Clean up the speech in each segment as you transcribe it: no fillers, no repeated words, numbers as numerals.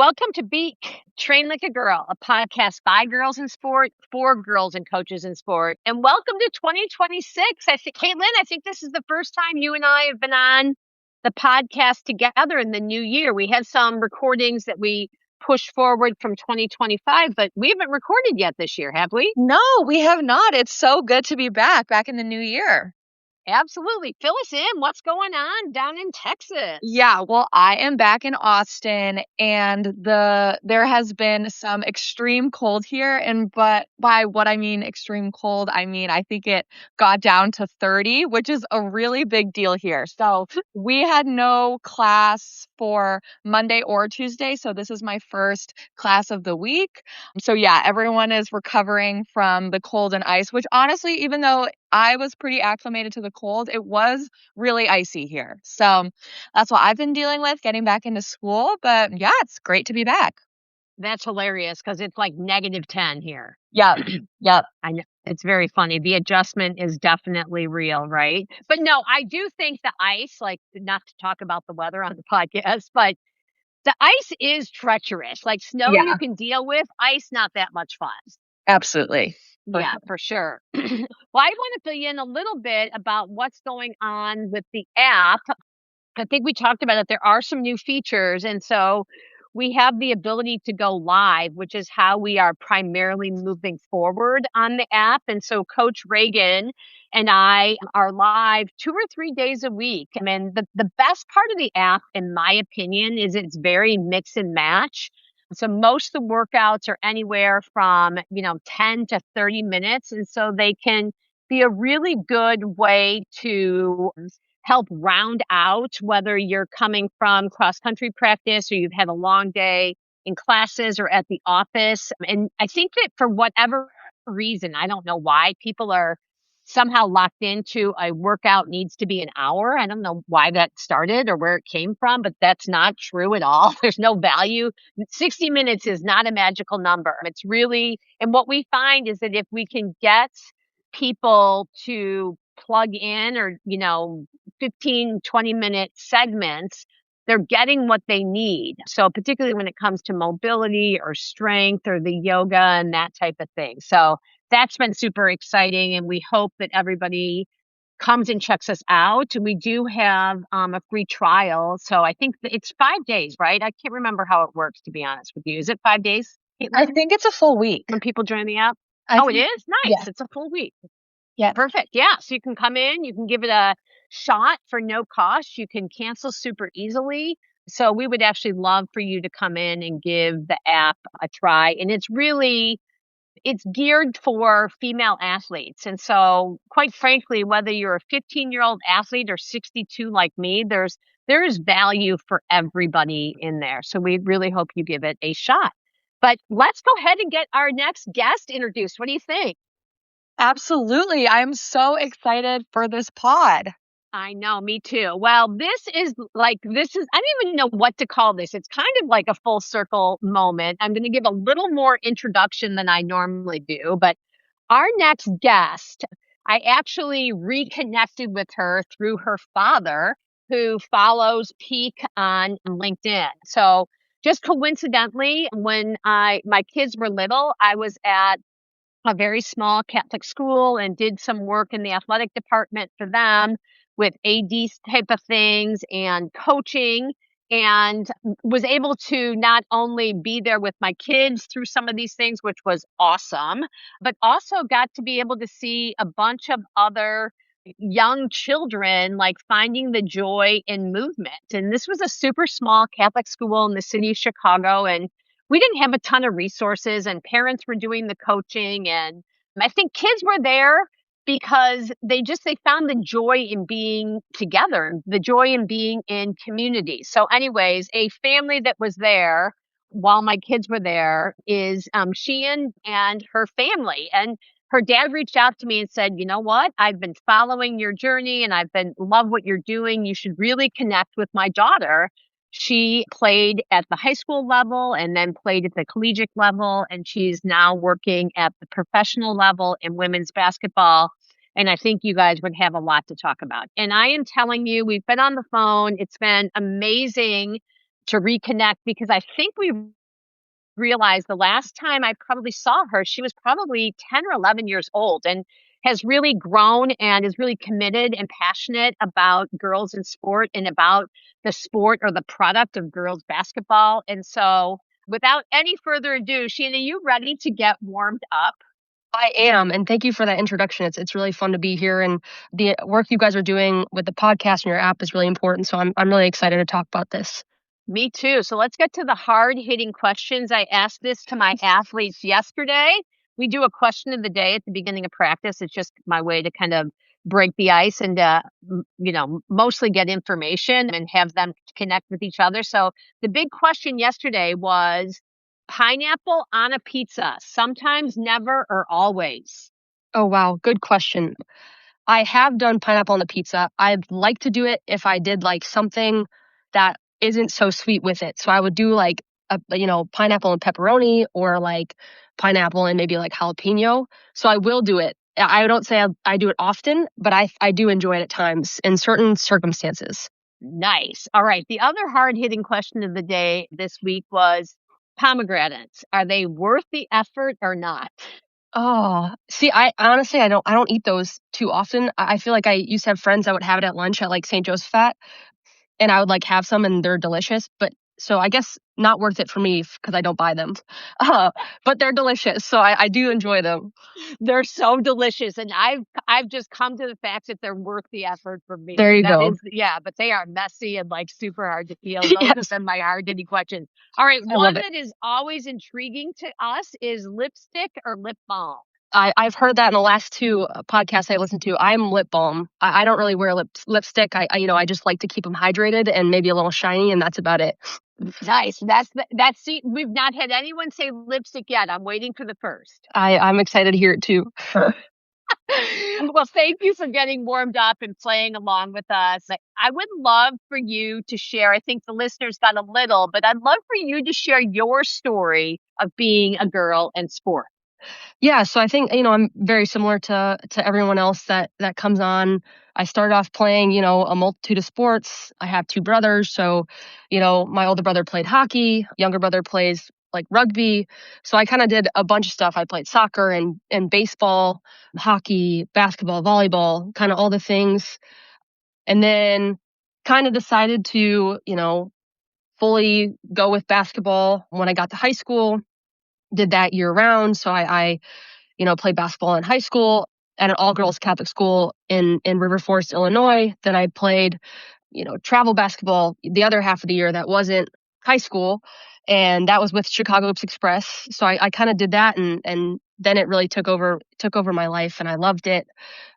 Welcome to PEAC, Train Like a Girl, a podcast by girls in sport, for girls and coaches in sport. And welcome to 2026. Caitlin, I think this is the first time you and I have been on the podcast together in the new year. We had some recordings that we pushed forward from 2025, but we haven't recorded yet this year, have we? No, we have not. It's so good to be back in the new year. Absolutely. Fill us in. What's going on down in Texas? Yeah, well, I am back in Austin, and there has been some extreme cold here, but by what I mean extreme cold, I mean I think it got down to 30, which is a really big deal here. So we had no class for Monday or Tuesday, so this is my first class of the week. So yeah, everyone is recovering from the cold and ice, which honestly, even though I was pretty acclimated to the cold, it was really icy here. So that's what I've been dealing with, getting back into school. But yeah, it's great to be back. That's hilarious because it's like -10 here. Yep. Yep. I know. It's very funny. The adjustment is definitely real, right? But no, I do think the ice, like not to talk about the weather on the podcast, but the ice is treacherous. Like snow you can deal with, ice not that much fun. Absolutely. Yeah, for sure. Well, I want to fill you in a little bit about what's going on with the app. I think we talked about it. There are some new features. And so we have the ability to go live, which is how we are primarily moving forward on the app. And so Coach Reagan and I are live 2 or 3 days a week. I mean, the best part of the app, in my opinion, is it's very mix and match. So most of the workouts are anywhere from, 10 to 30 minutes. And so they can be a really good way to help round out whether you're coming from cross country practice or you've had a long day in classes or at the office. And I think that for whatever reason, I don't know why people are somehow locked into a workout needs to be an hour. I don't know why that started or where it came from, but that's not true at all. There's no value. 60 minutes is not a magical number. It's really, and what we find is that if we can get people to plug in or, 15, 20-minute segments, they're getting what they need. So particularly when it comes to mobility or strength or the yoga and that type of thing. So that's been super exciting. And we hope that everybody comes and checks us out. We do have a free trial. So I think it's 5 days, right? I can't remember how it works, to be honest with you. Is it 5 days? I think it's a full week. When people join the app? It is? Nice. Yeah. It's a full week. Yeah. Perfect. Yeah. So you can come in, you can give it a shot for no cost. You can cancel super easily. So we would actually love for you to come in and give the app a try. And it's geared for female athletes. And so quite frankly, whether you're a 15-year-old athlete or 62 like me, there is value for everybody in there. So we really hope you give it a shot. But let's go ahead and get our next guest introduced. What do you think? Absolutely. I'm so excited for this pod. I know, me too. Well, I don't even know what to call this. It's kind of like a full circle moment. I'm going to give a little more introduction than I normally do, but our next guest, I actually reconnected with her through her father, who follows PEAC on LinkedIn. So just coincidentally, when my kids were little, I was at a very small Catholic school and did some work in the athletic department for them with AD type of things and coaching, and was able to not only be there with my kids through some of these things, which was awesome, but also got to be able to see a bunch of other young children like finding the joy in movement. And this was a super small Catholic school in the city of Chicago, and we didn't have a ton of resources, and parents were doing the coaching. And I think kids were there because they found the joy in being together, the joy in being in community. So anyways, a family that was there while my kids were there is Sheahen and her family. And her dad reached out to me and said, you know what? I've been following your journey and love what you're doing. You should really connect with my daughter. She played at the high school level and then played at the collegiate level, and she's now working at the professional level in women's basketball. And I think you guys would have a lot to talk about. And I am telling you, we've been on the phone. It's been amazing to reconnect, because I think we realized the last time I probably saw her, she was probably 10 or 11 years old, and has really grown and is really committed and passionate about girls in sport and about the sport or the product of girls basketball. And so, without any further ado, Sheena, you ready to get warmed up? I am, and thank you for that introduction. It's really fun to be here, and the work you guys are doing with the podcast and your app is really important. So I'm really excited to talk about this. Me too. So let's get to the hard hitting questions. I asked this to my athletes yesterday. We do a question of the day at the beginning of practice. It's just my way to kind of break the ice and, mostly get information and have them connect with each other. So the big question yesterday was pineapple on a pizza, sometimes, never, or always? Oh, wow. Good question. I have done pineapple on the pizza. I'd like to do it if I did like something that isn't so sweet with it. So I would do like pineapple and pepperoni, or like pineapple and maybe like jalapeno. So I will do it. I don't say I do it often, but I do enjoy it at times in certain circumstances. Nice. All right. The other hard hitting question of the day this week was pomegranates. Are they worth the effort or not? Oh, see, I honestly, I don't eat those too often. I feel like I used to have friends that would have it at lunch at like St. Josaphat, and I would like have some and they're delicious. But so I guess not worth it for me because I don't buy them. But they're delicious, so I do enjoy them. They're so delicious, and I've just come to the fact that they're worth the effort for me. There you That go. is, yeah, but they are messy and like super hard to peel. Those have Yes, been my hard hitting questions. All right, I one love it. that is always intriguing to us is lipstick or lip balm. I've heard that in the last two podcasts I listened to. I'm lip balm. I don't really wear lipstick. I just like to keep them hydrated and maybe a little shiny, and that's about it. Nice. See, we've not had anyone say lipstick yet. I'm waiting for the first. I'm excited to hear it too. Well, thank you for getting warmed up and playing along with us. I would love for you to share. I think the listeners got a little, but I'd love for you to share your story of being a girl in sport. Yeah, so I think, I'm very similar to everyone else that comes on. I started off playing, a multitude of sports. I have two brothers, so, my older brother played hockey, younger brother plays like rugby. So I kind of did a bunch of stuff. I played soccer and baseball, hockey, basketball, volleyball, kind of all the things. And then kind of decided to, fully go with basketball when I got to high school. Did that year round. So I played basketball in high school at an all-girls Catholic school in River Forest, Illinois. Then I played, travel basketball the other half of the year that wasn't high school, and that was with Chicago Hoops Express. So I kind of did that, and then it really took over my life, and I loved it.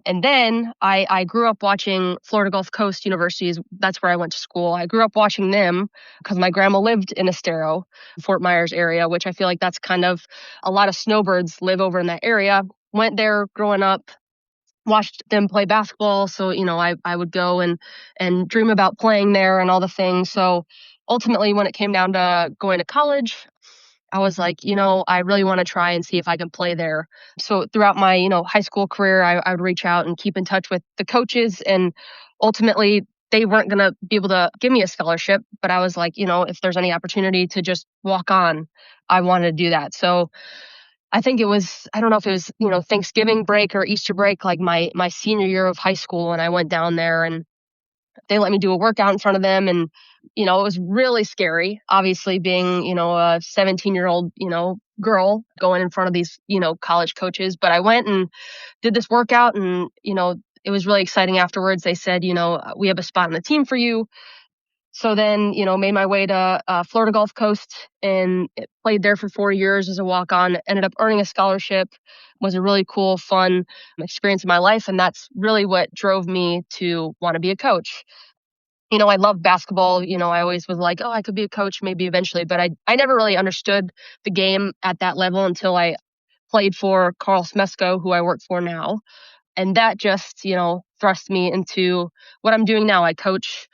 And then I grew up watching Florida Gulf Coast Universities. That's where I went to school. I grew up watching them because my grandma lived in Estero, Fort Myers area, which I feel like that's kind of a lot of snowbirds live over in that area. Went there growing up, watched them play basketball. So, I would go and dream about playing there and all the things. So ultimately, when it came down to going to college, I was like, I really want to try and see if I can play there. So throughout my, high school career, I would reach out and keep in touch with the coaches, and ultimately they weren't going to be able to give me a scholarship, but I was like, if there's any opportunity to just walk on, I wanted to do that. So I think it was, I don't know if it was, Thanksgiving break or Easter break, like my senior year of high school. And I went down there and they let me do a workout in front of them. And, it was really scary, obviously being, a 17-year-old, girl going in front of these, college coaches. But I went and did this workout, and, it was really exciting afterwards. They said, we have a spot on the team for you. So then, made my way to Florida Gulf Coast and played there for 4 years as a walk-on, ended up earning a scholarship. Was a really cool, fun experience in my life. And that's really what drove me to want to be a coach. I love basketball. I always was like, oh, I could be a coach maybe eventually. But I never really understood the game at that level until I played for Karl Smesko, who I work for now. And that just, thrust me into what I'm doing now. I coached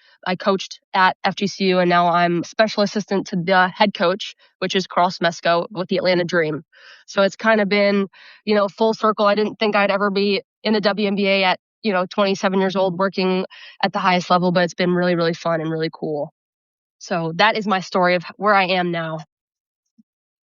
at FGCU, and now I'm special assistant to the head coach, which is Karl Smesko with the Atlanta Dream. So it's kind of been, full circle. I didn't think I'd ever be in the WNBA at, 27 years old working at the highest level, but it's been really, really fun and really cool. So that is my story of where I am now.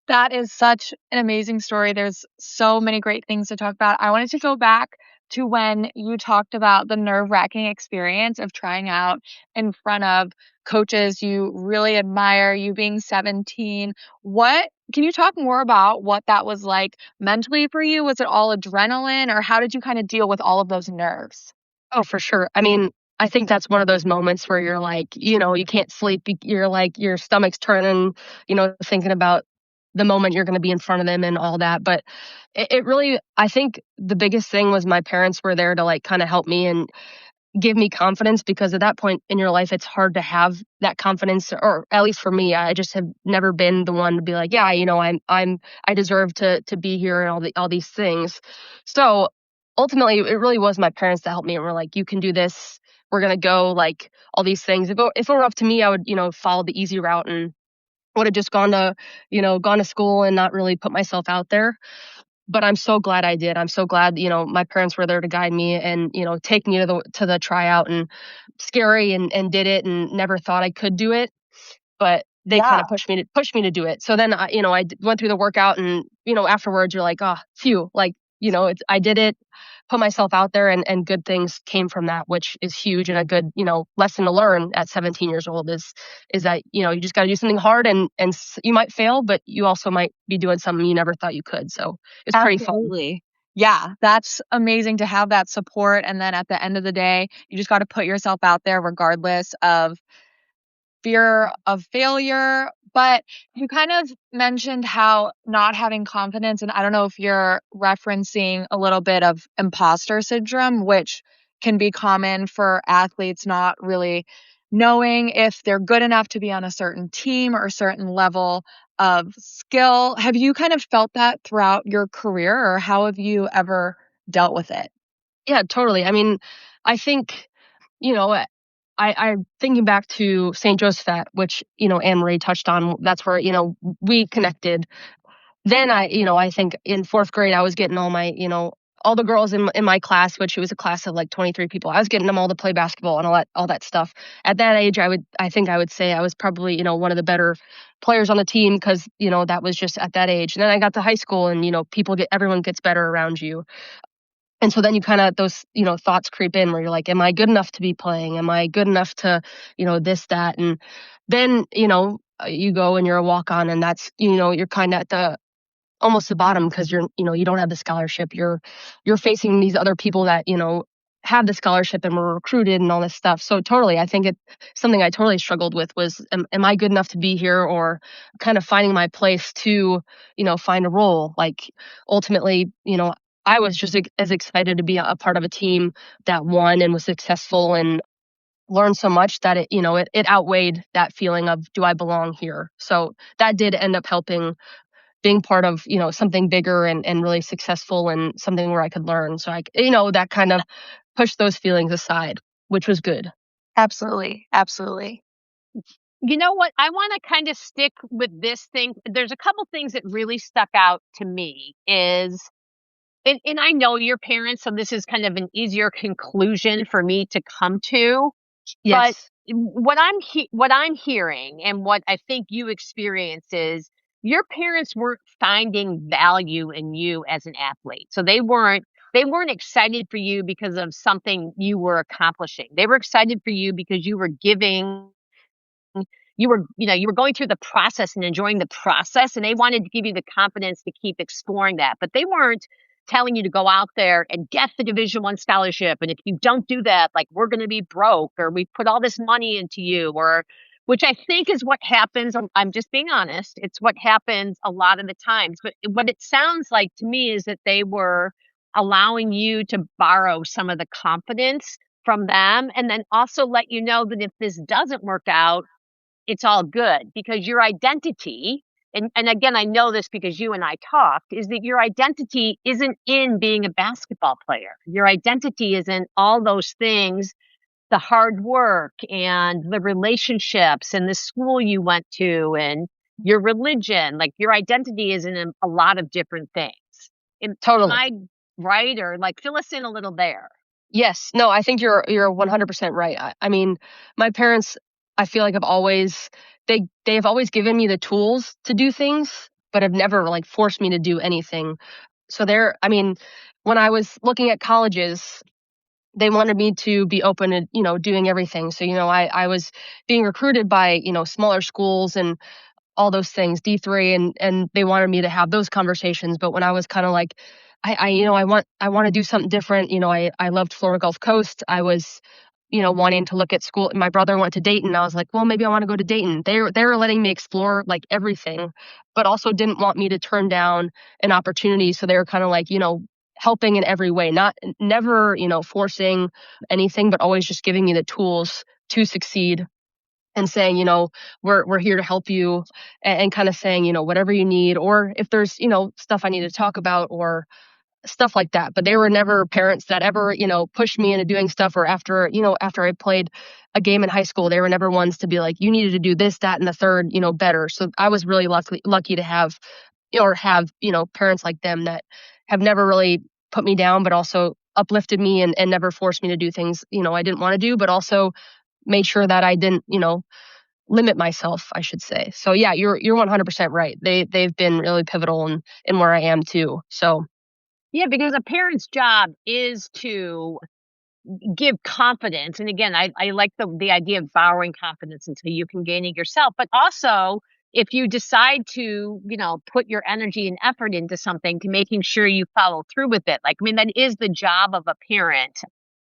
That is such an amazing story. There's so many great things to talk about. I wanted to go back to when you talked about the nerve-wracking experience of trying out in front of coaches you really admire, you being 17. What can you talk more about what that was like mentally for you? Was it all adrenaline, or how did you kind of deal with all of those nerves? Oh, for sure. I mean, I think that's one of those moments where you're like, you can't sleep. You're like, your stomach's turning, thinking about the moment you're going to be in front of them and all that. But it really, I think the biggest thing was my parents were there to like kind of help me and give me confidence, because at that point in your life, it's hard to have that confidence, or at least for me, I just have never been the one to be like, yeah, I deserve to be here and all these things. So ultimately, it really was my parents that helped me and were like, you can do this. We're going to go, like, all these things. If it were up to me, I would, follow the easy route and would have just gone to school and not really put myself out there. But I'm so glad I did. I'm so glad, my parents were there to guide me and, take me to the tryout, and scary, and did it, and never thought I could do it. But they kind of pushed me to do it. So then I went through the workout, and, afterwards you're like, oh, phew, like, I did it, put myself out there, and good things came from that, which is huge, and a good, lesson to learn at 17 years old is that, you just got to do something hard, and you might fail, but you also might be doing something you never thought you could. So it's pretty fun. Absolutely. Yeah, that's amazing to have that support. And then at the end of the day, you just got to put yourself out there regardless of fear of failure. But you kind of mentioned how not having confidence, and I don't know if you're referencing a little bit of imposter syndrome, which can be common for athletes not really knowing if they're good enough to be on a certain team or a certain level of skill. Have you kind of felt that throughout your career, or how have you ever dealt with it? Yeah, totally. I mean, I think, you know, I'm thinking back to St. Josaphat, which, Anne Marie touched on. That's where, we connected. Then I think in fourth grade, I was getting all the girls in my class, which it was a class of like 23 people. I was getting them all to play basketball and all that stuff. At that age, I think I would say I was probably, one of the better players on the team, because, that was just at that age. And then I got to high school, and, everyone gets better around you. And so then you kind of, those, thoughts creep in where you're like, am I good enough to be playing? Am I good enough to, this, that? And then, you go and you're a walk on, and that's, you're kind of at almost the bottom, because you don't have the scholarship. You're facing these other people that, have the scholarship and were recruited and all this stuff. So totally, I think it's something I totally struggled with was, am I good enough to be here, or kind of finding my place to, find a role. Like ultimately, I was just as excited to be a part of a team that won and was successful and learned so much that it outweighed that feeling of, do I belong here? So that did end up helping, being part of, something bigger and really successful, and something where I could learn. So that kind of pushed those feelings aside, which was good. Absolutely. Absolutely. You know what? I want to kind of stick with this thing. There's a couple things that really stuck out to me is, and I know your parents, so this is kind of an easier conclusion for me to come to. But Yes, what I'm hearing, and what I think you experience, is your parents weren't finding value in you as an athlete. So they weren't excited for you because of something you were accomplishing. They were excited for you because you were giving, you were going through the process and enjoying the process, and they wanted to give you the confidence to keep exploring that. But they weren't telling you to go out there and get the Division I scholarship, and if you don't do that, like, we're going to be broke, or we put all this money into you, or which I think is what happens. I'm just being honest. It's what happens a lot of the times. But what it sounds like to me is that they were allowing you to borrow some of the confidence from them, and then also let you know that if this doesn't work out, it's all good, because your identity, and again, I know this because you and I talked, is that your identity isn't in being a basketball player. Your identity is in all those things, the hard work and the relationships and the school you went to and your religion. Like, your identity is in a lot of different things. Am totally. I right? Or, like, fill us in a little there. Yes. No, I think you're 100% right. I mean, my parents, I feel like they've always given me the tools to do things, but have never like forced me to do anything. So when I was looking at colleges, they wanted me to be open to, doing everything. So, I was being recruited by, smaller schools and all those things, D3, and they wanted me to have those conversations. But when I was kind of like, I want to do something different. I loved Florida Gulf Coast. I was, wanting to look at school. My brother went to Dayton. I was like, well, maybe I want to go to Dayton. They were letting me explore like everything, but also didn't want me to turn down an opportunity. So they were kind of like, helping in every way, never, forcing anything, but always just giving me the tools to succeed and saying, we're here to help you, and kind of saying, whatever you need, or if there's, stuff I need to talk about or stuff like that. But they were never parents that ever, pushed me into doing stuff, or after I played a game in high school, they were never ones to be like, you needed to do this, that, and the third, better. So I was really lucky to have, parents like them that have never really put me down, but also uplifted me and never forced me to do things, I didn't want to do, but also made sure that I didn't, limit myself, I should say. So yeah, you're 100% right. They've been really pivotal in where I am too. So Yeah, because a parent's job is to give confidence. And again, I like the idea of borrowing confidence until you can gain it yourself. But also, if you decide to, put your energy and effort into something, to making sure you follow through with it. Like, I mean, that is the job of a parent.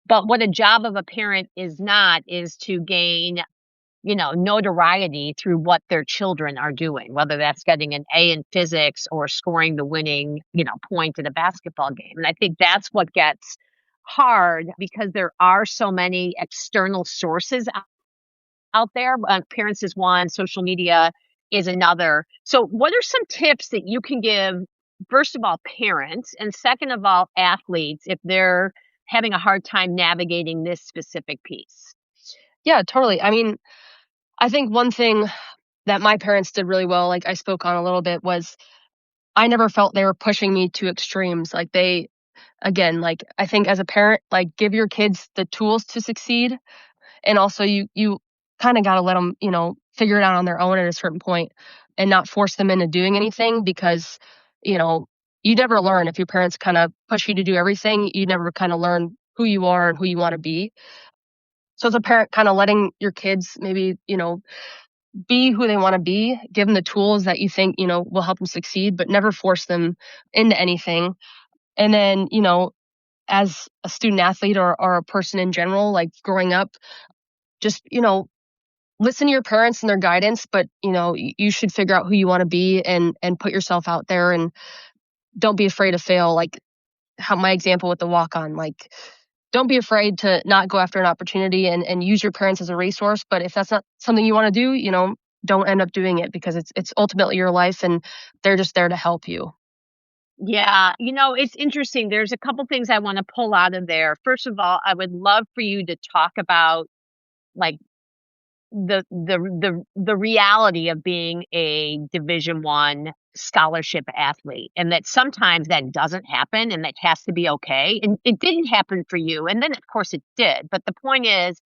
But what a job of a parent is not is to gain, notoriety through what their children are doing, whether that's getting an A in physics or scoring the winning, point in a basketball game. And I think that's what gets hard, because there are so many external sources out there. Parents is one, social media is another. So what are some tips that you can give, first of all, parents, and second of all, athletes, if they're having a hard time navigating this specific piece? yeah, totally. I mean, I think one thing that my parents did really well, like I spoke on a little bit, was I never felt they were pushing me to extremes. Like again, like I think as a parent, like give your kids the tools to succeed. And also you kind of got to let them, figure it out on their own at a certain point and not force them into doing anything, because, you never learn if your parents kind of push you to do everything. You never kind of learn who you are and who you want to be. So as a parent, kind of letting your kids maybe, be who they want to be, give them the tools that you think, will help them succeed, but never force them into anything. And then, as a student athlete or a person in general, like growing up, just, listen to your parents and their guidance, but, you should figure out who you want to be and put yourself out there, and don't be afraid to fail. Like how my example with the walk-on, like, don't be afraid to not go after an opportunity and use your parents as a resource. But if that's not something you want to do, don't end up doing it, because it's ultimately your life and they're just there to help you. Yeah, it's interesting. There's a couple things I want to pull out of there. First of all, I would love for you to talk about like the reality of being a Division 1 scholarship athlete, and that sometimes that doesn't happen, and that has to be okay. And it didn't happen for you, and then of course it did. But the point is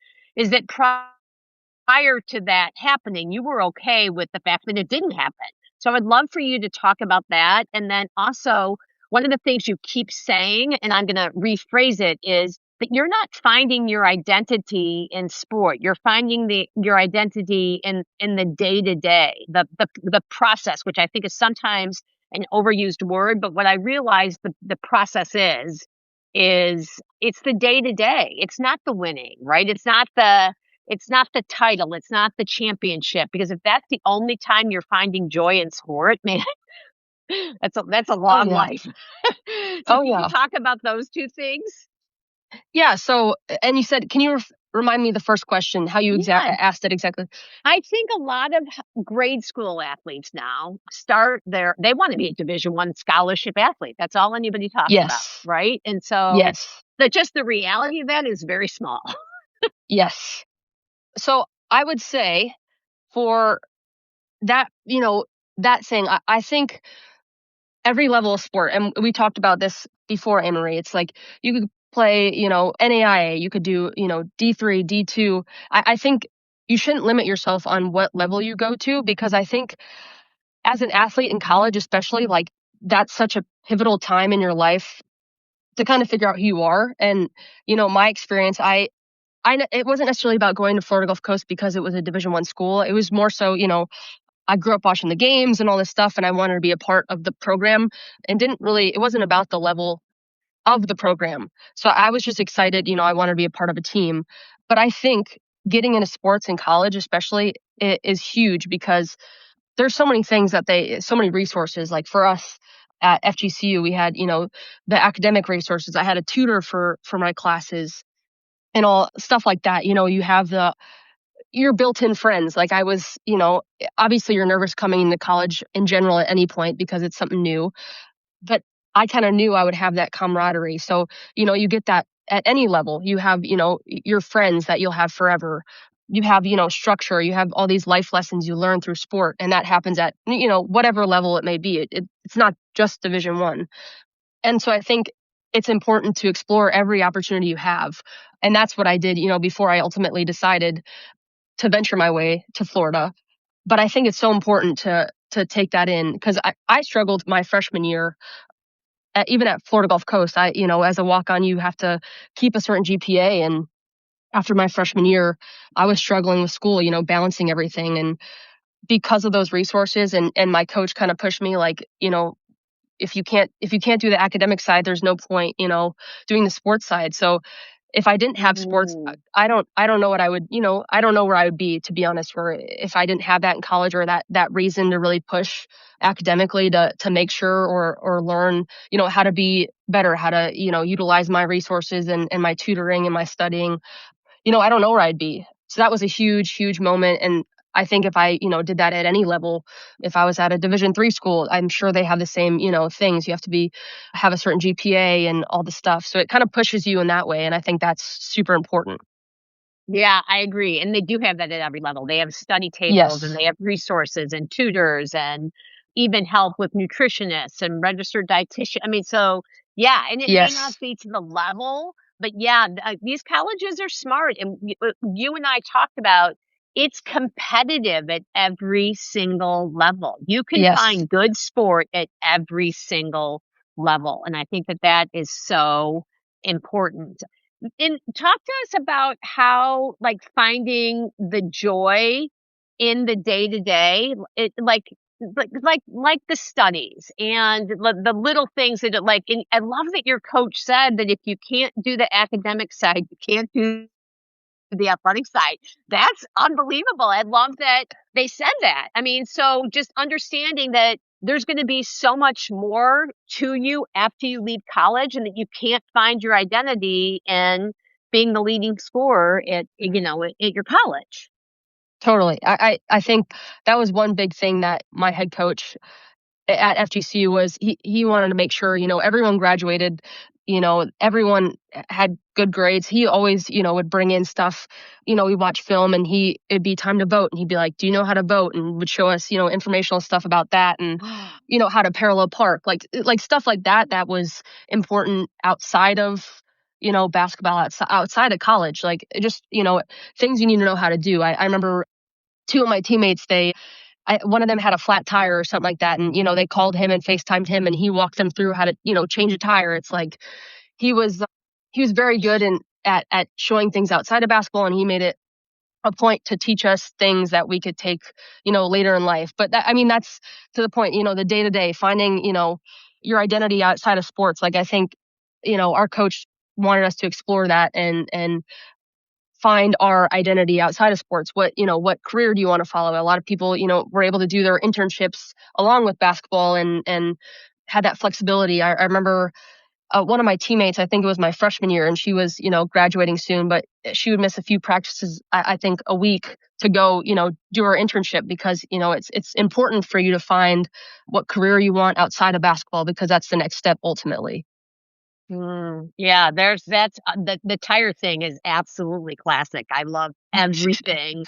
that prior to that happening, you were okay with the fact that it didn't happen. So I would love for you to talk about that. And then also, one of the things you keep saying, and I'm going to rephrase it, is that you're not finding your identity in sport. You're finding your identity in the day to day, the process, which I think is sometimes an overused word. But what I realize the process is it's the day to day. It's not the winning, right? It's not the title. It's not the championship. Because if that's the only time you're finding joy in sport, man, that's a Oh long yeah. life. So Oh can you yeah. talk about those two things? Yeah. So, and you said, can you remind me the first question, how you Yeah. asked it exactly? I think a lot of grade school athletes now they want to be a Division 1 scholarship athlete. That's all anybody talks about, Yes. right? And so Yes. the reality of that is very small. Yes. So I would say for that, that saying, I think every level of sport, and we talked about this before, Anne-Marie, it's like you could play, NAIA, you could do, D3, D2. I think you shouldn't limit yourself on what level you go to, because I think as an athlete in college, especially, like, that's such a pivotal time in your life to kind of figure out who you are. And, my experience, it wasn't necessarily about going to Florida Gulf Coast because it was a Division I school. It was more so, I grew up watching the games and all this stuff, and I wanted to be a part of the program, and it wasn't about the level of the program. So I was just excited, I wanted to be a part of a team. But I think getting into sports in college, especially, is huge, because there's so many things so many resources. Like for us at FGCU, we had, the academic resources. I had a tutor for my classes and all stuff like that. You have your built-in friends. Like I was, obviously you're nervous coming into college in general at any point because it's something new, but I kind of knew I would have that camaraderie. So, you get that at any level. You have, your friends that you'll have forever. You have, structure. You have all these life lessons you learn through sport, and that happens at, whatever level it may be. It's not just Division I. And so I think it's important to explore every opportunity you have. And that's what I did, before I ultimately decided to venture my way to Florida. But I think it's so important to take that in, because I struggled my freshman year. Even at Florida Gulf Coast, as a walk-on, you have to keep a certain GPA. And after my freshman year, I was struggling with school, balancing everything. And because of those resources, and my coach kind of pushed me, like, if you can't do the academic side, there's no point, doing the sports side. So if I didn't have sports, I don't know what I would, I don't know where I would be, to be honest, where if I didn't have that in college, or that reason to really push academically to make sure, or learn, how to be better, how to, utilize my resources and my tutoring and my studying, I don't know where I'd be. So that was a huge, huge moment. And I think if I, did that at any level, if I was at a Division III school, I'm sure they have the same, things. You have to have a certain GPA and all the stuff. So it kind of pushes you in that way. And I think that's super important. Yeah, I agree. And they do have that at every level. They have study tables, and Yes. they have resources and tutors, and even help with nutritionists and registered dietitian. I mean, so yeah, and it may not Yes. be to the level, but yeah, these colleges are smart. And you and I talked about, it's competitive at every single level. You can Yes. find good sport at every single level. And I think that that is so important. And talk to us about how, like, finding the joy in the day to day, it like the studies and the little things that it, like. And I love that your coach said that if you can't do the academic side, you can't do the athletic side. That's unbelievable. I love that they said that. I mean, so just understanding that there's going to be so much more to you after you leave college, and that you can't find your identity in being the leading scorer at your college. Totally. I think that was one big thing that my head coach at FGCU was, he wanted to make sure, everyone graduated, everyone had good grades. He always, would bring in stuff, we watch film, and it'd be time to vote, and he'd be like, do you know how to vote? And would show us, informational stuff about that, and, how to parallel park, like stuff like that, that was important outside of, basketball, outside of college, like just, things you need to know how to do. I remember two of my teammates, one of them had a flat tire or something like that. And, they called him and FaceTimed him, and he walked them through how to, change a tire. It's like, he was, very good at showing things outside of basketball. And he made it a point to teach us things that we could take, later in life. But that's to the point, the day to day, finding, your identity outside of sports. Like, I think, our coach wanted us to explore that, and find our identity outside of sports. What career do you want to follow? A lot of people, were able to do their internships along with basketball, and had that flexibility. I remember one of my teammates, I think it was my freshman year, and she was, graduating soon, but she would miss a few practices, I think a week, to go, do her internship, because, it's important for you to find what career you want outside of basketball, because that's the next step ultimately. Yeah, the tire thing is absolutely classic. I love everything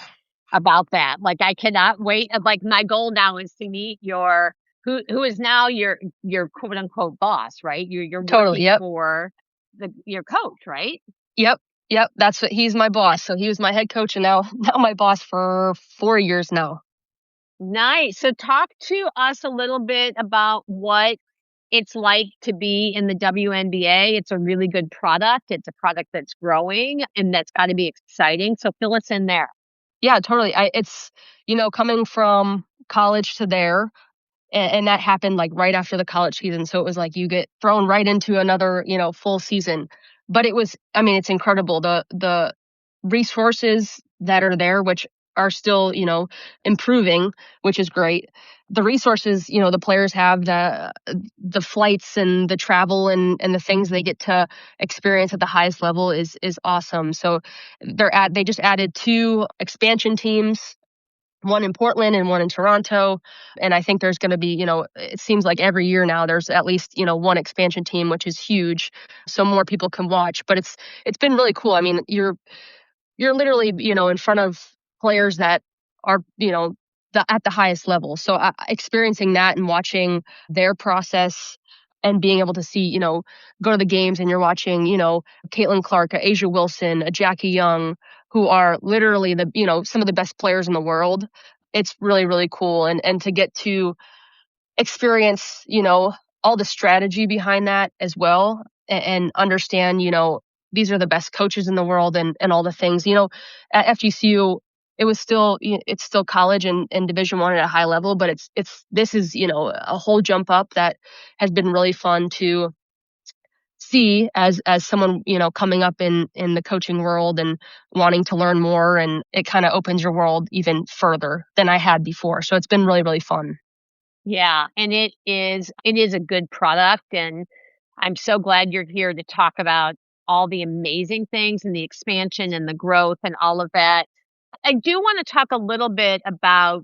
about that. Like, I cannot wait. Like, my goal now is to meet who is now your quote unquote boss, right? You're Totally. working Yep. for your coach, right? Yep. Yep, he's my boss. So he was my head coach and now my boss for 4 years now. Nice. So talk to us a little bit about what it's like to be in the WNBA. It's a really good product. It's a product that's growing and that's got to be exciting. So fill us in there. Yeah, totally. It's, coming from college to there, and that happened like right after the college season. So it was like you get thrown right into another, full season. But it's incredible. The resources that are there, which are still, improving, which is great. The resources, the players have, the flights and the travel and the things they get to experience at the highest level is awesome. So they just added 2 expansion teams, one in Portland and one in Toronto. And I think there's going to be, it seems like every year now there's at least, one expansion team, which is huge. So more people can watch, but it's been really cool. I mean, you're literally, in front of players that are, at the highest level. So experiencing that and watching their process and being able to see, go to the games and you're watching, Caitlin Clark, Asia Wilson, Jackie Young, who are literally some of the best players in the world. It's really, really cool. And to get to experience, all the strategy behind that as well and understand, these are the best coaches in the world and all the things, at FGCU, it's still college and Division I at a high level, but this is, a whole jump up that has been really fun to see as someone, coming up in the coaching world and wanting to learn more. And it kind of opens your world even further than I had before. So it's been really, really fun. Yeah, and it is a good product, and I'm so glad you're here to talk about all the amazing things and the expansion and the growth and all of that. I do want to talk a little bit about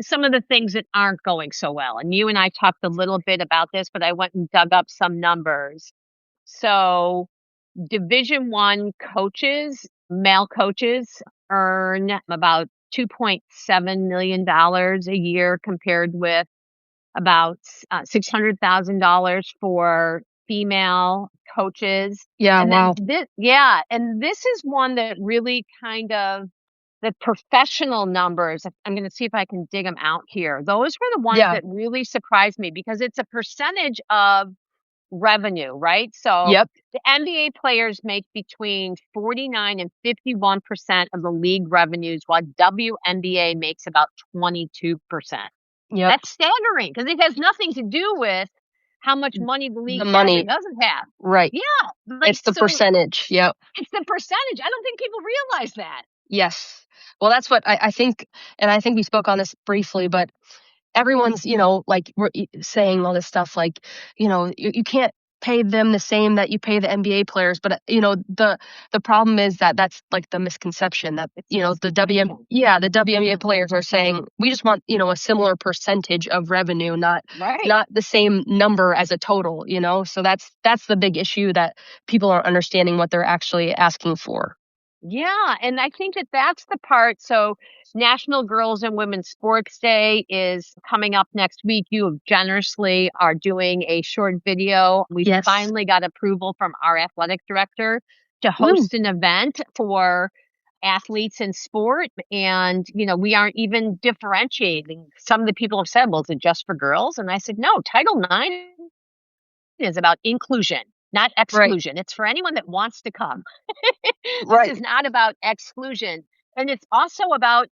some of the things that aren't going so well. And you and I talked a little bit about this, but I went and dug up some numbers. So, Division I coaches, male coaches, earn about $2.7 million a year compared with about $600,000 for female coaches. Yeah, And wow. then and this is one that really kind of the professional numbers. I'm going to see if I can dig them out here. Those were the ones Yeah. that really surprised me because it's a percentage of revenue, right? So Yep. the NBA players make between 49 and 51% of the league revenues, while WNBA makes about 22%. Yep. That's staggering because it has nothing to do with how much money the league has or doesn't have. Right. Yeah. It's the percentage. Yep. It's the percentage. I don't think people realize that. Yes. Well, that's what I think. And I think we spoke on this briefly, but everyone's, like we're saying all this stuff, like, you can't pay them the same that you pay the NBA players. But, the problem is that that's like the misconception that, the WNBA players are saying, we just want, a similar percentage of revenue, not the same number as a total, so that's the big issue that people aren't understanding what they're actually asking for. Yeah, and I think that that's the part. So National Girls and Women's Sports Day is coming up next week. You generously are doing a short video. We finally got approval from our athletic director to host an event for athletes in sport. And, we aren't even differentiating. Some of the people have said, well, is it just for girls? And I said, no, Title IX is about inclusion, not exclusion. It's for anyone that wants to come. This is not about exclusion. And it's also about,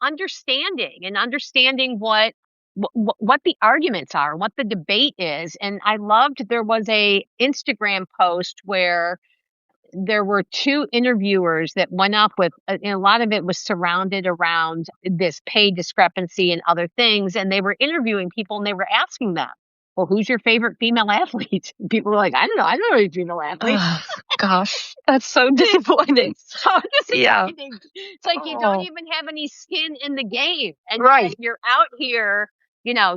understanding what the arguments are, what the debate is. And I loved there was a Instagram post where there were 2 interviewers that went up with, and a lot of it was surrounded around this pay discrepancy and other things. And they were interviewing people and they were asking them, well, who's your favorite female athlete? People were like, I don't know. I don't know any female athletes. Gosh, that's so disappointing. So disappointing. Yeah. It's like you don't even have any skin in the game. And you're out here,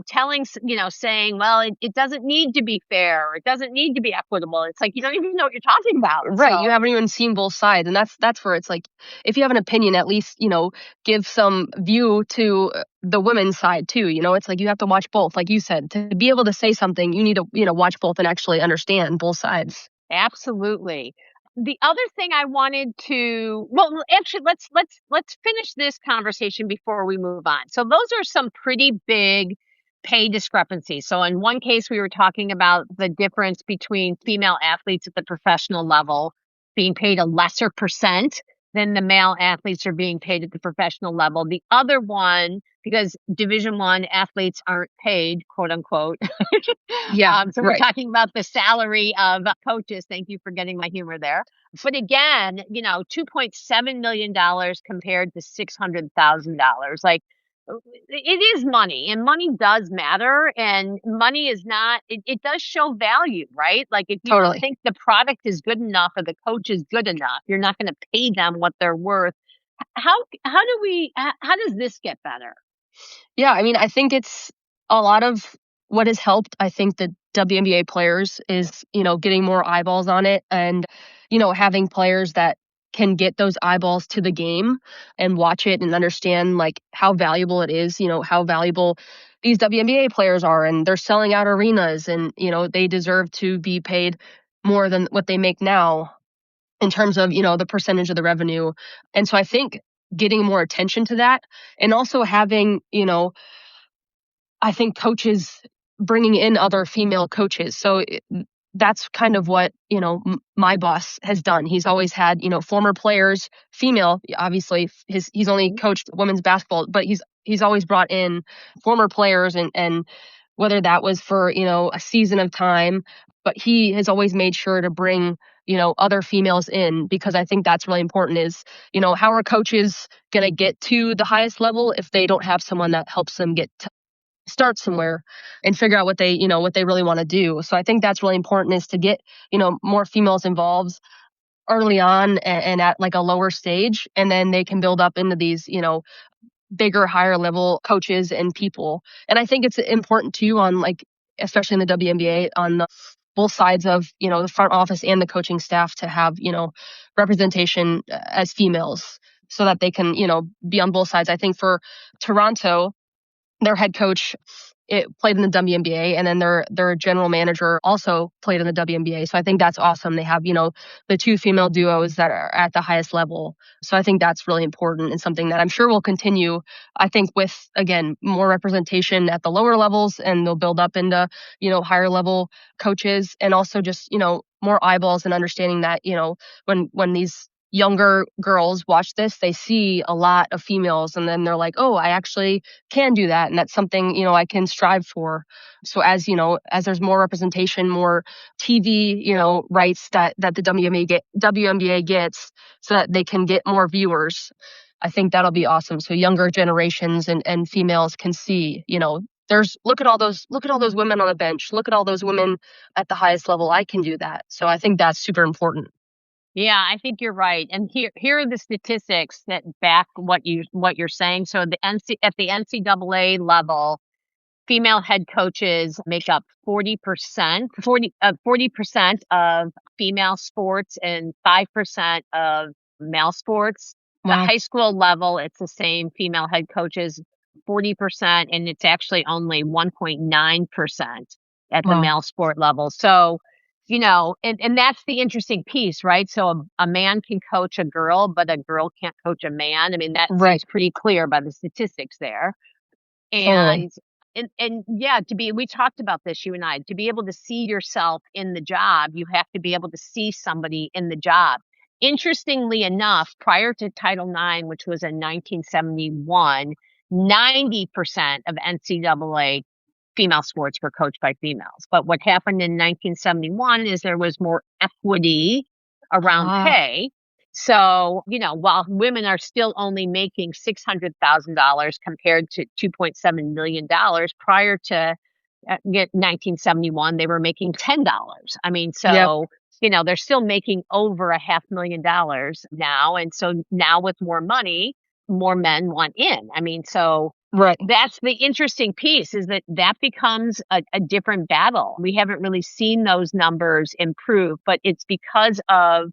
telling, saying, well, it doesn't need to be fair. Or it doesn't need to be equitable. It's like, you don't even know what you're talking about. Right. So. You haven't even seen both sides. And that's where it's like, if you have an opinion, at least, give some view to the women's side too. It's like you have to watch both. Like you said, to be able to say something, you need to, watch both and actually understand both sides. Absolutely. The other thing I wanted to, well, actually, let's finish this conversation before we move on. So those are some pretty big pay discrepancies. So in one case, we were talking about the difference between female athletes at the professional level being paid a lesser percent than the male athletes are being paid at the professional level. The other one, because Division I athletes aren't paid, quote unquote. Yeah, So we're right. talking about the salary of coaches. Thank you for getting my humor there. But again, $2.7 million compared to $600,000. Like, it is money, and money does matter, and money is not, it does show value, right? Like, if you don't Totally. think the product is good enough or the coach is good enough, you're not going to pay them what they're worth. How does this get better? Yeah, I mean, I think it's a lot of what has helped, I think, the WNBA players is, getting more eyeballs on it and, having players that can get those eyeballs to the game and watch it and understand like how valuable it is, how valuable these WNBA players are, and they're selling out arenas, and, they deserve to be paid more than what they make now in terms of, the percentage of the revenue. And so I think getting more attention to that, and also having, I think coaches bringing in other female coaches. So that's kind of what, my boss has done. He's always had, former players, female, obviously he's only coached women's basketball, but he's always brought in former players, and whether that was for, a season of time, but he has always made sure to bring, other females in, because I think that's really important is, how are coaches going to get to the highest level if they don't have someone that helps them start somewhere and figure out what they really want to do. So I think that's really important, is to get, more females involved early on, and at like a lower stage, and then they can build up into these, bigger, higher level coaches and people. And I think it's important too, on like, especially in the WNBA, on both sides of, the front office and the coaching staff, to have, representation as females, so that they can, be on both sides. I think for Toronto, their head coach, it played in the WNBA, and then their general manager also played in the WNBA. So I think that's awesome. They have, the two female duos that are at the highest level. So I think that's really important, and something that I'm sure will continue. I think with, again, more representation at the lower levels, and they'll build up into, higher level coaches, and also just, more eyeballs, and understanding that, when these younger girls watch this, they see a lot of females, and then they're like, oh, I actually can do that, and that's something, I can strive for. So as, as there's more representation, more TV, rights that the WNBA gets, so that they can get more viewers, I think that'll be awesome. So younger generations and females can see, look at all those women on the bench, look at all those women at the highest level, I can do that. So I think that's super important. Yeah, I think you're right. And here are the statistics that back what you're saying. So at the NCAA level, female head coaches make up 40% of female sports and 5% of male sports. The Wow. high school level, it's the same, female head coaches 40%, and it's actually only 1.9% at the Wow. male sport level. So, and that's the interesting piece, right? So a man can coach a girl, but a girl can't coach a man. I mean, that Right. seems pretty clear by the statistics there. Totally. And yeah, we talked about this, you and I, to be able to see yourself in the job, you have to be able to see somebody in the job. Interestingly enough, prior to Title IX, which was in 1971, 90% of NCAA female sports were coached by females. But what happened in 1971 is there was more equity around Ah, pay. So, while women are still only making $600,000 compared to $2.7 million prior to 1971, they were making $10. I mean, yep. so, they're still making over $500,000 now. And so now with more money, more men want in. I mean, so Right. that's the interesting piece, is that becomes a different battle. We haven't really seen those numbers improve, but it's because of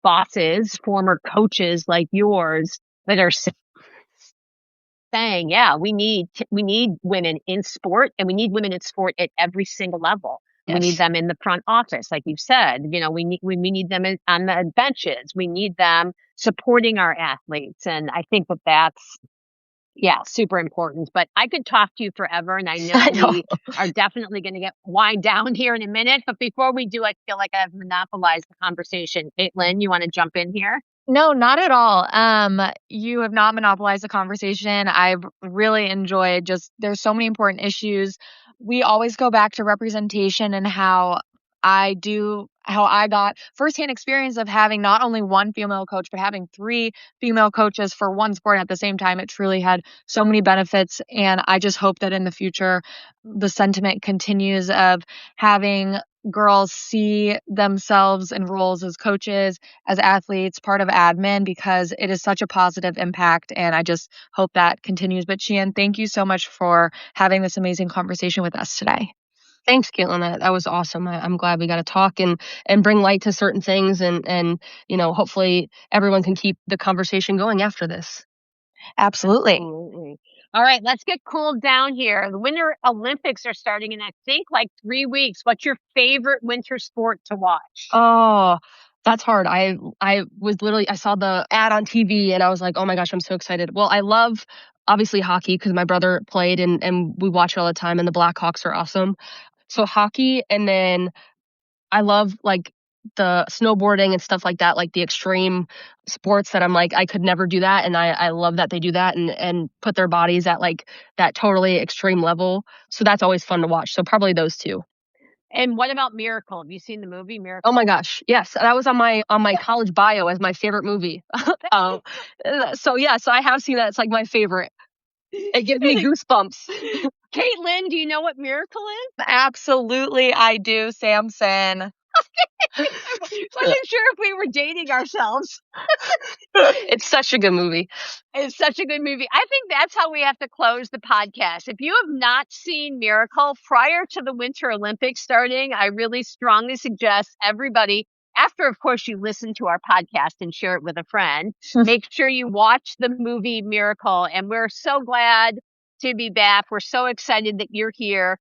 bosses, former coaches like yours, that are saying, yeah, we need women in sport, and we need women in sport at every single level. We need Yes. them in the front office, like you said. You know, we need them on the benches. We need them supporting our athletes. And I think that's, yeah, super important. But I could talk to you forever, and I know I know. we are definitely going to wind down here in a minute. But before we do, I feel like I've monopolized the conversation. Caitlin, you want to jump in here? No, not at all. You have not monopolized the conversation. I've really enjoyed there's so many important issues. We always go back to representation and how I got firsthand experience of having not only one female coach, but having 3 female coaches for one sport at the same time. It truly had so many benefits. And I just hope that in the future, the sentiment continues of having girls see themselves in roles as coaches, as athletes, part of admin, because it is such a positive impact. And I just hope that continues. But Sheahen, thank you so much for having this amazing conversation with us today. Thanks, Caitlin. That was awesome. I'm glad we got to talk and bring light to certain things, and you know, hopefully everyone can keep the conversation going after this. Absolutely. All right, let's get cooled down here. The Winter Olympics are starting in, I think, like 3 weeks. What's your favorite winter sport to watch? Oh, that's hard. I was literally, I saw the ad on TV and I was like, oh my gosh, I'm so excited. Well, I love obviously hockey because my brother played and we watch it all the time, and the Blackhawks are awesome. So hockey, and then I love like the snowboarding and stuff like that, like the extreme sports that I'm like, I could never do that. And I love that they do that and put their bodies at like that totally extreme level. So that's always fun to watch. So probably those 2. And what about Miracle? Have you seen the movie Miracle? Oh my gosh, yes, that was on my college bio as my favorite movie. So yeah, so I have seen that. It's like my favorite. It gives me goosebumps. Caitlin, do you know what Miracle is? Absolutely, I do, Samson. Wasn't sure if we were dating ourselves. It's such a good movie. It's such a good movie. I think that's how we have to close the podcast. If you have not seen Miracle prior to the Winter Olympics starting, I really strongly suggest everybody, after, of course, you listen to our podcast and share it with a friend, make sure you watch the movie Miracle. And we're so glad to be back. We're so excited that you're here.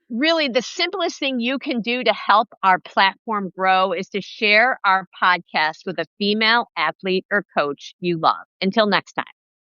Really, the simplest thing you can do to help our platform grow is to share our podcast with a female athlete or coach you love. Until next time.